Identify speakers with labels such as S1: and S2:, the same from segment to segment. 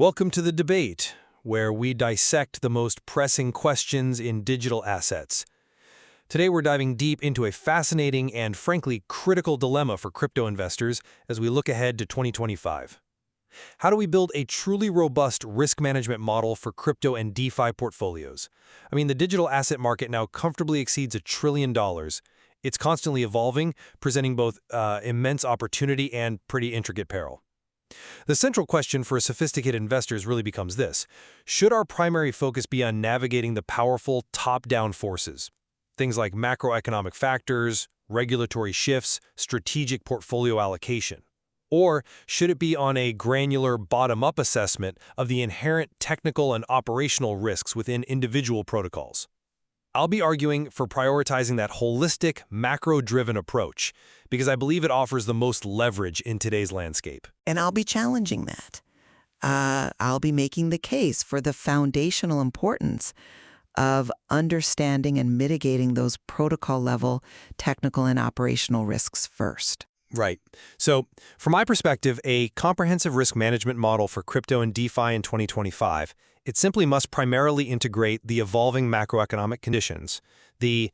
S1: Welcome to The Debate, where we dissect the most pressing questions in digital assets. Today we're diving deep into a fascinating and frankly critical dilemma for crypto investors as we look ahead to 2025. How do we build a truly robust risk management model for crypto and DeFi portfolios? The digital asset market now comfortably exceeds $1 trillion. It's constantly evolving, presenting both immense opportunity and pretty intricate peril. The central question for sophisticated investors really becomes this: should our primary focus be on navigating the powerful top-down forces? Things like macroeconomic factors, regulatory shifts, strategic portfolio allocation. Or should it be on a granular bottom-up assessment of the inherent technical and operational risks within individual protocols? I'll be arguing for prioritizing that holistic, macro-driven approach because I believe it offers the most leverage in today's landscape.
S2: And I'll be challenging that. I'll be making the case for the foundational importance of understanding and mitigating those protocol-level technical and operational risks first.
S1: Right. So, from my perspective, a comprehensive risk management model for crypto and DeFi in 2025, it simply must primarily integrate the evolving macroeconomic conditions, the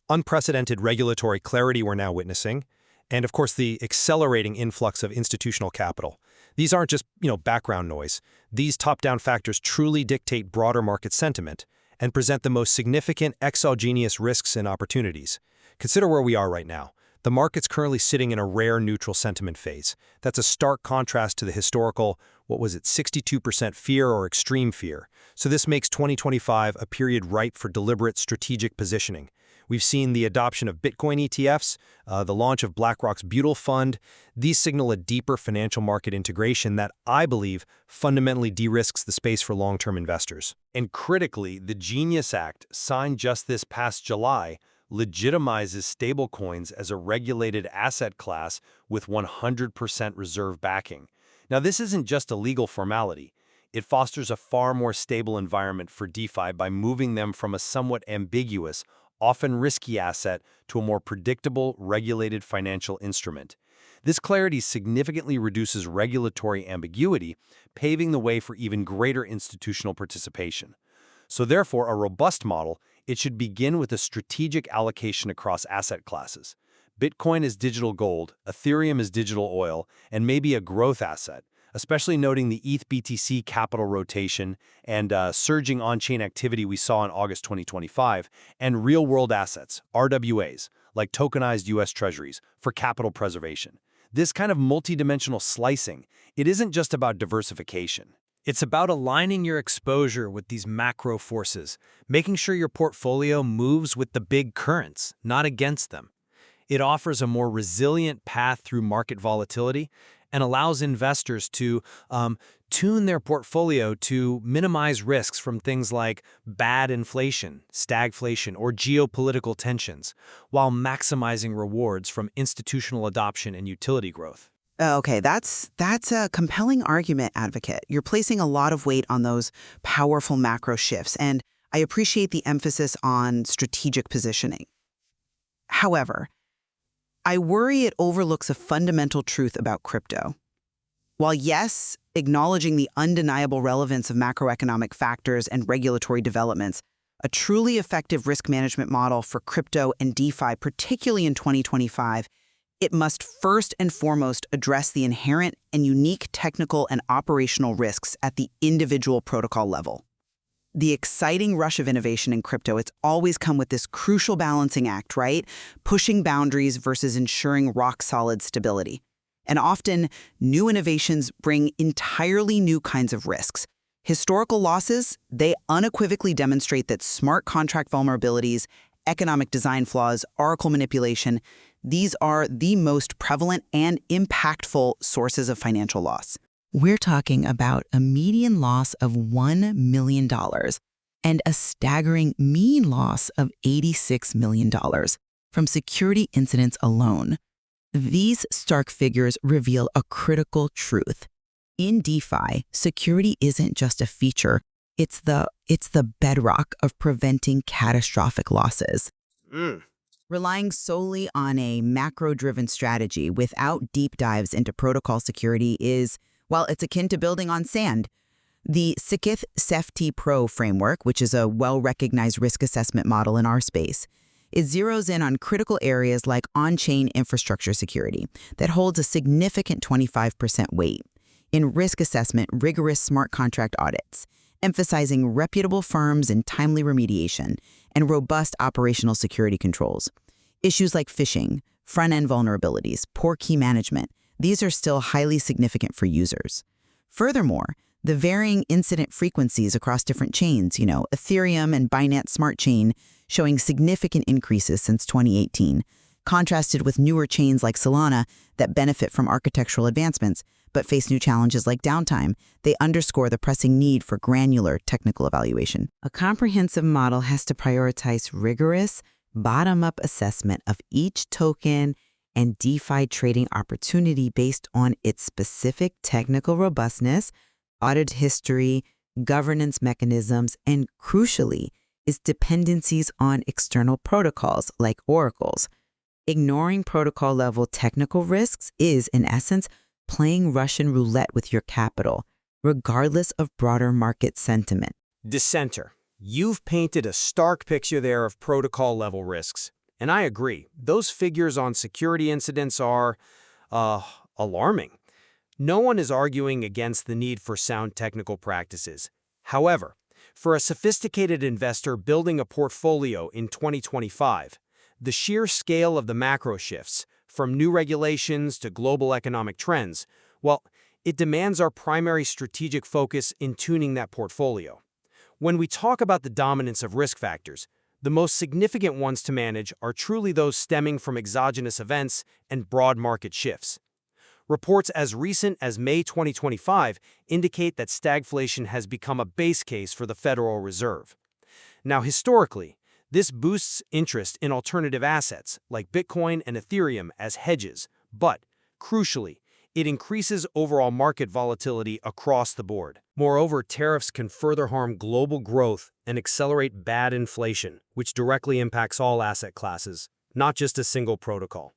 S1: unprecedented regulatory clarity we're now witnessing, and of course the accelerating influx of institutional capital. These aren't just, background noise. These top-down factors truly dictate broader market sentiment and present the most significant exogenous risks and opportunities. Consider where we are right now. The market's currently sitting in a rare neutral sentiment phase. That's a stark contrast to the historical, 62% fear or extreme fear. So this makes 2025 a period ripe for deliberate strategic positioning. We've seen the adoption of Bitcoin ETFs, the launch of BlackRock's Butyl Fund. These signal a deeper financial market integration that, I believe, fundamentally de-risks the space for long-term investors. And critically, the Genius Act, signed just this past July, legitimizes stablecoins as a regulated asset class with 100% reserve backing. Now, this isn't just a legal formality. It fosters a far more stable environment for DeFi by moving them from a somewhat ambiguous, often risky asset to a more predictable, regulated financial instrument. This clarity significantly reduces regulatory ambiguity, paving the way for even greater institutional participation. So therefore, a robust model, it should begin with a strategic allocation across asset classes. Bitcoin is digital gold, Ethereum is digital oil, and maybe a growth asset, especially noting the ETH-BTC capital rotation and surging on-chain activity we saw in August 2025, and real-world assets, RWAs, like tokenized U.S. Treasuries, for capital preservation. This kind of multidimensional slicing, it isn't just about diversification. It's about aligning your exposure with these macro forces, making sure your portfolio moves with the big currents, not against them. It offers a more resilient path through market volatility and allows investors to tune their portfolio to minimize risks from things like bad inflation, stagflation, or geopolitical tensions, while maximizing rewards from institutional adoption and utility growth.
S3: Okay, that's a compelling argument, advocate. You're placing a lot of weight on those powerful macro shifts, and I appreciate the emphasis on strategic positioning. However, I worry it overlooks a fundamental truth about crypto. While yes, acknowledging the undeniable relevance of macroeconomic factors and regulatory developments, a truly effective risk management model for crypto and DeFi, particularly in 2025, it must first and foremost address the inherent and unique technical and operational risks at the individual protocol level. The exciting rush of innovation in crypto, it's always come with this crucial balancing act, right? Pushing boundaries versus ensuring rock-solid stability. And often, new innovations bring entirely new kinds of risks. Historical losses, they unequivocally demonstrate that smart contract vulnerabilities, economic design flaws, oracle manipulation, these are the most prevalent and impactful sources of financial loss.
S2: We're talking about a median loss of $1 million and a staggering mean loss of $86 million from security incidents alone. These stark figures reveal a critical truth. In DeFi, security isn't just a feature, it's the bedrock of preventing catastrophic losses. Relying solely on a macro-driven strategy without deep dives into protocol security is, Well, it's akin to building on sand. The Sikith CEFT Pro framework, which is a well-recognized risk assessment model in our space, it zeroes in on critical areas like on-chain infrastructure security that holds a significant 25% weight. In risk assessment, rigorous smart contract audits, emphasizing reputable firms and timely remediation, and robust operational security controls. Issues like phishing, front-end vulnerabilities, poor key management, these are still highly significant for users. Furthermore, the varying incident frequencies across different chains, Ethereum and Binance Smart Chain, showing significant increases since 2018, contrasted with newer chains like Solana that benefit from architectural advancements but face new challenges like downtime, they underscore the pressing need for granular technical evaluation. A comprehensive model has to prioritize rigorous, bottom-up assessment of each token and DeFi trading opportunity based on its specific technical robustness, audit history, governance mechanisms, and crucially, its dependencies on external protocols like oracles. Ignoring protocol-level technical risks is, in essence, playing Russian roulette with your capital, regardless of broader market sentiment.
S1: Dissenter, you've painted a stark picture there of protocol-level risks. And I agree, those figures on security incidents are, alarming. No one is arguing against the need for sound technical practices. However, for a sophisticated investor building a portfolio in 2025, the sheer scale of the macro shifts, from new regulations to global economic trends, well, it demands our primary strategic focus in tuning that portfolio. When we talk about the dominance of risk factors, the most significant ones to manage are truly those stemming from exogenous events and broad market shifts. Reports as recent as May 2025 indicate that stagflation has become a base case for the Federal Reserve. Now, historically, this boosts interest in alternative assets like Bitcoin and Ethereum as hedges, but, crucially, it increases overall market volatility across the board. Moreover, tariffs can further harm global growth and accelerate bad inflation, which directly impacts all asset classes, not just a single protocol.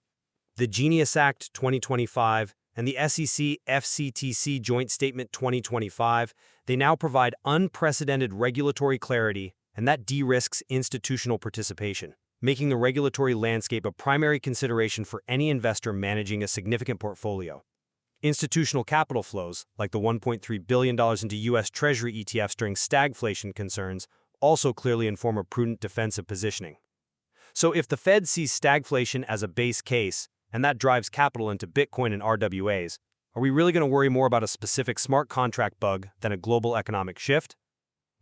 S1: The Genius Act 2025 and the SEC FCTC Joint Statement 2025, they now provide unprecedented regulatory clarity, and that de-risks institutional participation, making the regulatory landscape a primary consideration for any investor managing a significant portfolio. Institutional capital flows, like the $1.3 billion into U.S. Treasury ETFs during stagflation concerns, also clearly inform a prudent defensive positioning. So if the Fed sees stagflation as a base case, and that drives capital into Bitcoin and RWAs, are we really going to worry more about a specific smart contract bug than a global economic shift?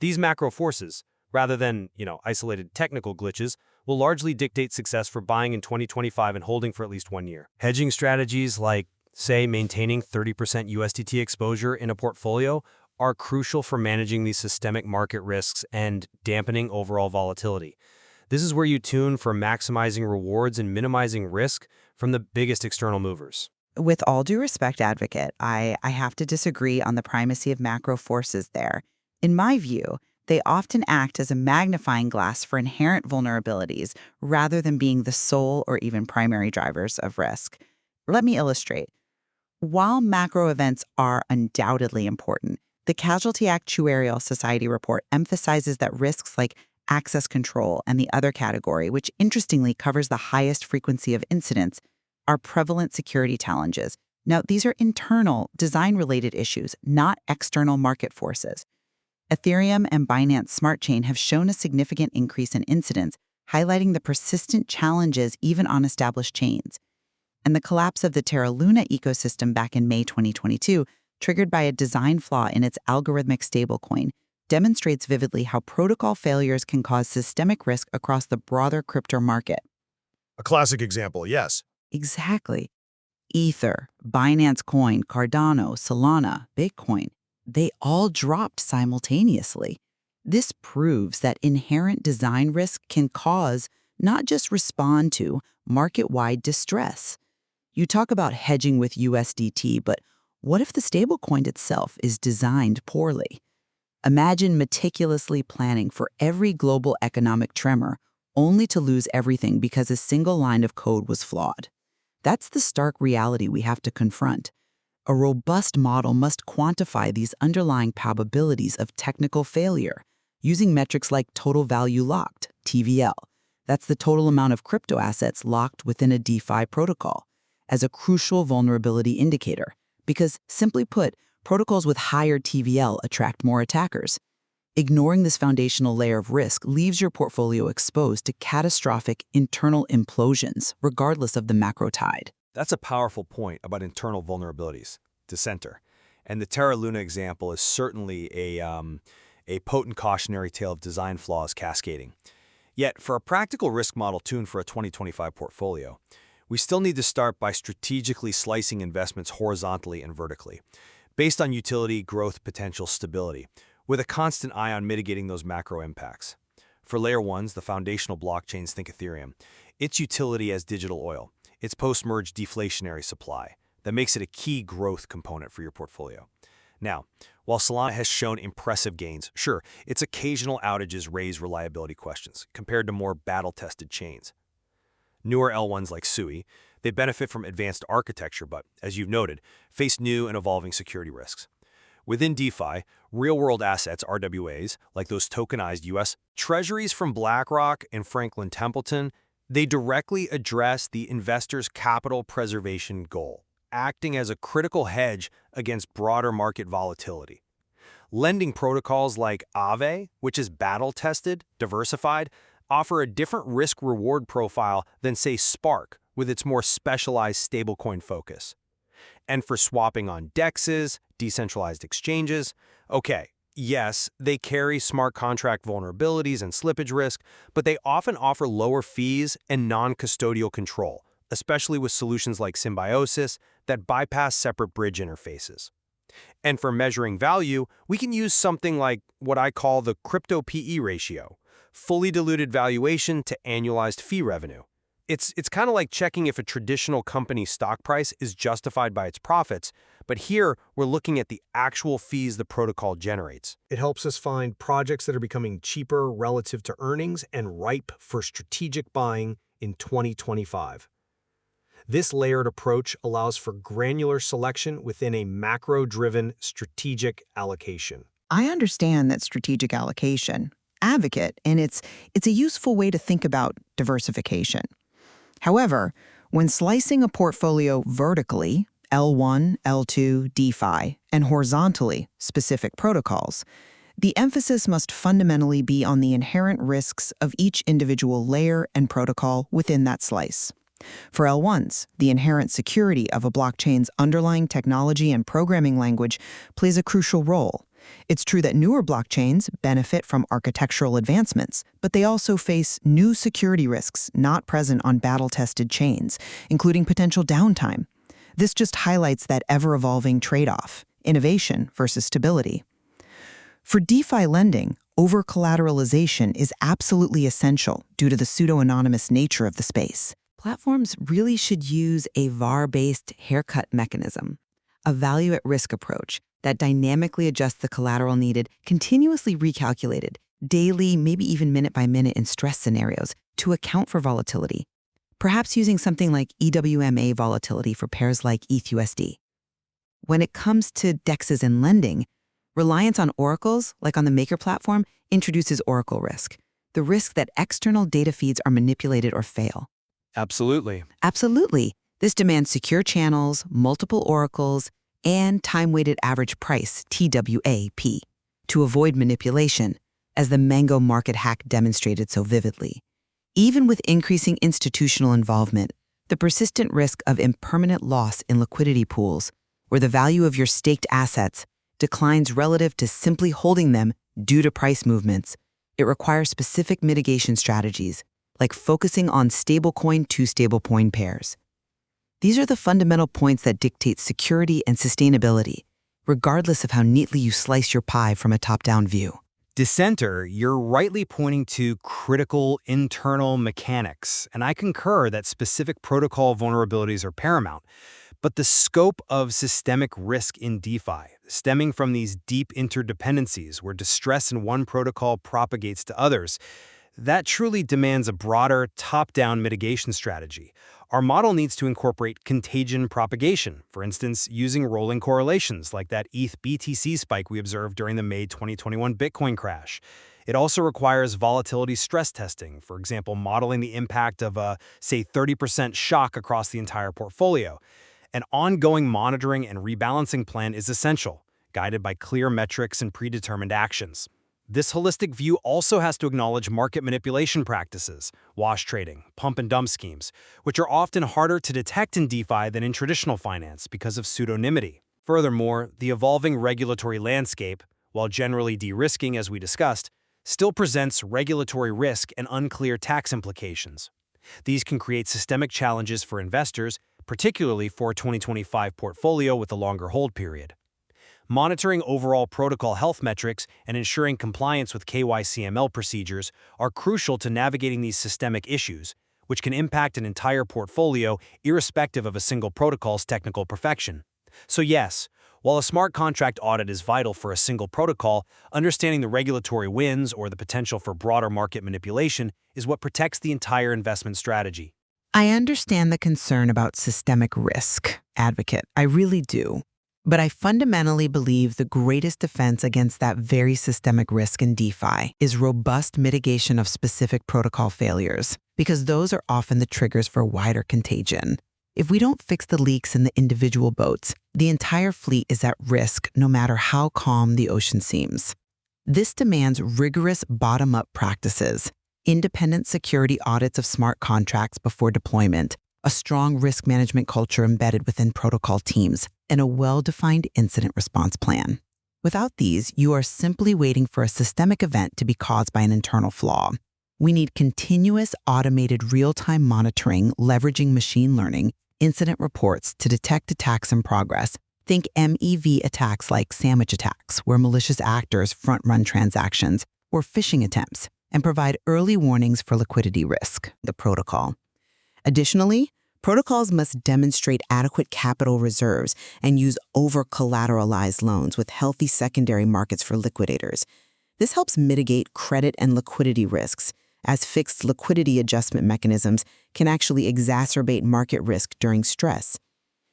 S1: These macro forces, rather than, isolated technical glitches, will largely dictate success for buying in 2025 and holding for at least 1 year. Hedging strategies like, say, maintaining 30% USDT exposure in a portfolio are crucial for managing these systemic market risks and dampening overall volatility. This is where you tune for maximizing rewards and minimizing risk from the biggest external movers.
S3: With all due respect, Advocate, I have to disagree on the primacy of macro forces there. In my view, they often act as a magnifying glass for inherent vulnerabilities rather than being the sole or even primary drivers of risk. Let me illustrate. While macro events are undoubtedly important, the Casualty Actuarial Society report emphasizes that risks like access control and the other category, which interestingly covers the highest frequency of incidents, are prevalent security challenges. Now, these are internal, design-related issues, not external market forces. Ethereum and Binance Smart Chain have shown a significant increase in incidents, highlighting the persistent challenges even on established chains. And the collapse of the Terra Luna ecosystem back in May 2022, triggered by a design flaw in its algorithmic stablecoin, demonstrates vividly how protocol failures can cause systemic risk across the broader crypto market.
S4: A classic example, yes.
S3: Exactly. Ether, Binance Coin, Cardano, Solana, Bitcoin, they all dropped simultaneously. This proves that inherent design risk can cause, not just respond to, market-wide distress. You talk about hedging with USDT, but what if the stablecoin itself is designed poorly? Imagine meticulously planning for every global economic tremor, only to lose everything because a single line of code was flawed. That's the stark reality we have to confront.
S2: A robust model must quantify these underlying probabilities of technical failure using metrics like total value locked, TVL. That's the total amount of crypto assets locked within a DeFi protocol, as a crucial vulnerability indicator. Because, simply put, protocols with higher TVL attract more attackers. Ignoring this foundational layer of risk leaves your portfolio exposed to catastrophic internal implosions, regardless of the macro tide.
S1: That's a powerful point about internal vulnerabilities, Dissenter. And the Terra Luna example is certainly a potent cautionary tale of design flaws cascading. Yet, for a practical risk model tuned for a 2025 portfolio, we still need to start by strategically slicing investments horizontally and vertically, based on utility, growth, potential, stability, with a constant eye on mitigating those macro impacts. For Layer 1s, the foundational blockchains, think Ethereum, its utility as digital oil, its post-merge deflationary supply, that makes it a key growth component for your portfolio. Now, while Solana has shown impressive gains, sure, its occasional outages raise reliability questions compared to more battle-tested chains. Newer L1s like Sui, they benefit from advanced architecture but, as you've noted, face new and evolving security risks. Within DeFi, real-world assets, RWAs, like those tokenized U.S. Treasuries from BlackRock and Franklin Templeton, they directly address the investor's capital preservation goal, acting as a critical hedge against broader market volatility. Lending protocols like Aave, which is battle-tested, diversified, offer a different risk-reward profile than, say, Spark, with its more specialized stablecoin focus. And for swapping on DEXs, decentralized exchanges, okay, yes, they carry smart contract vulnerabilities and slippage risk, but they often offer lower fees and non-custodial control, especially with solutions like Symbiosis that bypass separate bridge interfaces. And for measuring value, we can use something like what I call the crypto PE ratio, fully diluted valuation to annualized fee revenue. It's kind of like checking if a traditional company's stock price is justified by its profits, but here we're looking at the actual fees the protocol generates.
S4: It helps us find projects that are becoming cheaper relative to earnings and ripe for strategic buying in 2025. This layered approach allows for granular selection within a macro-driven strategic allocation.
S3: I understand that strategic allocation, advocate, and it's a useful way to think about diversification. However, when slicing a portfolio vertically, L1, L2, DeFi, and horizontally, specific protocols, the emphasis must fundamentally be on the inherent risks of each individual layer and protocol within that slice. For L1s, the inherent security of a blockchain's underlying technology and programming language plays a crucial role. It's true that newer blockchains benefit from architectural advancements, but they also face new security risks not present on battle-tested chains, including potential downtime. This just highlights that ever-evolving trade-off, innovation versus stability. For DeFi lending, over-collateralization is absolutely essential due to the pseudo-anonymous nature of the space. Platforms really should use a VAR-based haircut mechanism, a value-at-risk approach that dynamically adjusts the collateral needed, continuously recalculated, daily, maybe even minute by minute in stress scenarios to account for volatility, perhaps using something like EWMA volatility for pairs like ETHUSD. When it comes to DEXs and lending, reliance on oracles, like on the Maker platform, introduces oracle risk, the risk that external data feeds are manipulated or fail.
S1: Absolutely.
S3: Absolutely. This demands secure channels, multiple oracles, and time-weighted average price, TWAP, to avoid manipulation, as the Mango market hack demonstrated so vividly. Even with increasing institutional involvement, the persistent risk of impermanent loss in liquidity pools, where the value of your staked assets declines relative to simply holding them due to price movements, it requires specific mitigation strategies, like focusing on stablecoin to stablecoin pairs. These are the fundamental points that dictate security and sustainability, regardless of how neatly you slice your pie from a top-down view.
S5: Dissenter, you're rightly pointing to critical internal mechanics, and I concur that specific protocol vulnerabilities are paramount. But the scope of systemic risk in DeFi, stemming from these deep interdependencies where distress in one protocol propagates to others, that truly demands a broader, top-down mitigation strategy. our model needs to incorporate contagion propagation, for instance, using rolling correlations like that ETH-BTC spike we observed during the May 2021 Bitcoin crash. It also requires volatility stress testing, for example, modeling the impact of a, say, 30% shock across the entire portfolio. An ongoing monitoring and rebalancing plan is essential, guided by clear metrics and predetermined actions. This holistic view also has to acknowledge market manipulation practices, wash trading, pump and dump schemes, which are often harder to detect in DeFi than in traditional finance because of pseudonymity. Furthermore, the evolving regulatory landscape, while generally de-risking as we discussed, still presents regulatory risk and unclear tax implications. These can create systemic challenges for investors, particularly for a 2025 portfolio with a longer hold period. Monitoring overall protocol health metrics and ensuring compliance with KYC/ML procedures are crucial to navigating these systemic issues, which can impact an entire portfolio irrespective of a single protocol's technical perfection. So yes, while a smart contract audit is vital for a single protocol, understanding the regulatory wins or the potential for broader market manipulation is what protects the entire investment strategy.
S2: I understand the concern about systemic risk, advocate. I really do. But I fundamentally believe the greatest defense against that very systemic risk in DeFi is robust mitigation of specific protocol failures, because those are often the triggers for wider contagion. If we don't fix the leaks in the individual boats, the entire fleet is at risk no matter how calm the ocean seems. This demands rigorous bottom-up practices, independent security audits of smart contracts before deployment, a strong risk management culture embedded within protocol teams, and a well-defined incident response plan. Without these, you are simply waiting for a systemic event to be caused by an internal flaw. We need continuous automated real-time monitoring leveraging machine learning, incident reports to detect attacks in progress. Think MEV attacks like sandwich attacks, where malicious actors front-run transactions, or phishing attempts, and provide early warnings for liquidity risk, the protocol. Additionally, protocols must demonstrate adequate capital reserves and use over-collateralized loans with healthy secondary markets for liquidators. This helps mitigate credit and liquidity risks, as fixed liquidity adjustment mechanisms can actually exacerbate market risk during stress.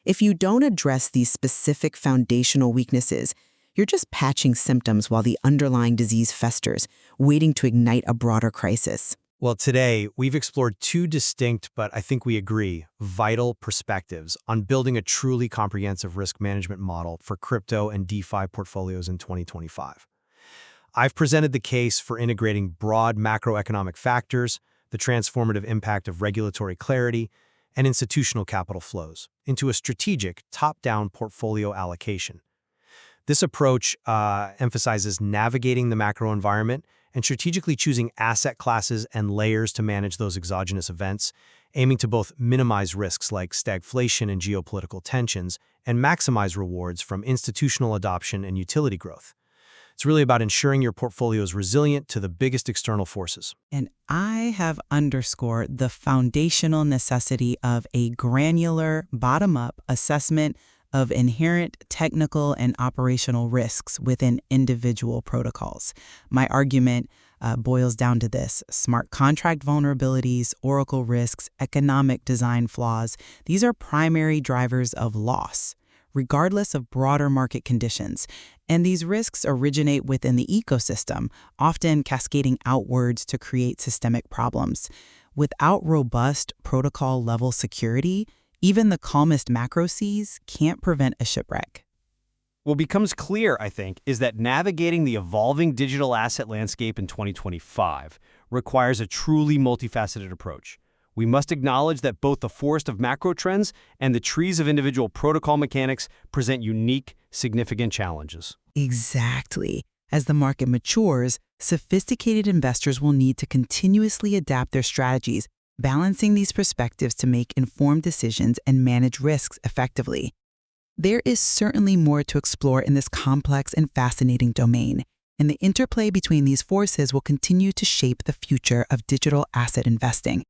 S2: If you don't address these specific foundational weaknesses, you're just patching symptoms while the underlying disease festers, waiting to ignite a broader crisis.
S1: Well, today, we've explored two distinct, but I think we agree, vital perspectives on building a truly comprehensive risk management model for crypto and DeFi portfolios in 2025. I've presented the case for integrating broad macroeconomic factors, the transformative impact of regulatory clarity, and institutional capital flows into a strategic, top-down portfolio allocation. This approach emphasizes navigating the macro environment and strategically choosing asset classes and layers to manage those exogenous events, aiming to both minimize risks like stagflation and geopolitical tensions and maximize rewards from institutional adoption and utility growth. It's really about ensuring your portfolio is resilient to the biggest external forces.
S2: And I have underscored the foundational necessity of a granular, bottom-up assessment of inherent technical and operational risks within individual protocols. My argument boils down to this: smart contract vulnerabilities, oracle risks, economic design flaws. These are primary drivers of loss, regardless of broader market conditions. And these risks originate within the ecosystem, often cascading outwards to create systemic problems. Without robust protocol-level security, even the calmest macro seas can't prevent a shipwreck.
S5: What becomes clear, I think, is that navigating the evolving digital asset landscape in 2025 requires a truly multifaceted approach. We must acknowledge that both the forest of macro trends and the trees of individual protocol mechanics present unique, significant challenges.
S2: Exactly. As the market matures, sophisticated investors will need to continuously adapt their strategies, balancing these perspectives to make informed decisions and manage risks effectively. There is certainly more to explore in this complex and fascinating domain, and the interplay between these forces will continue to shape the future of digital asset investing.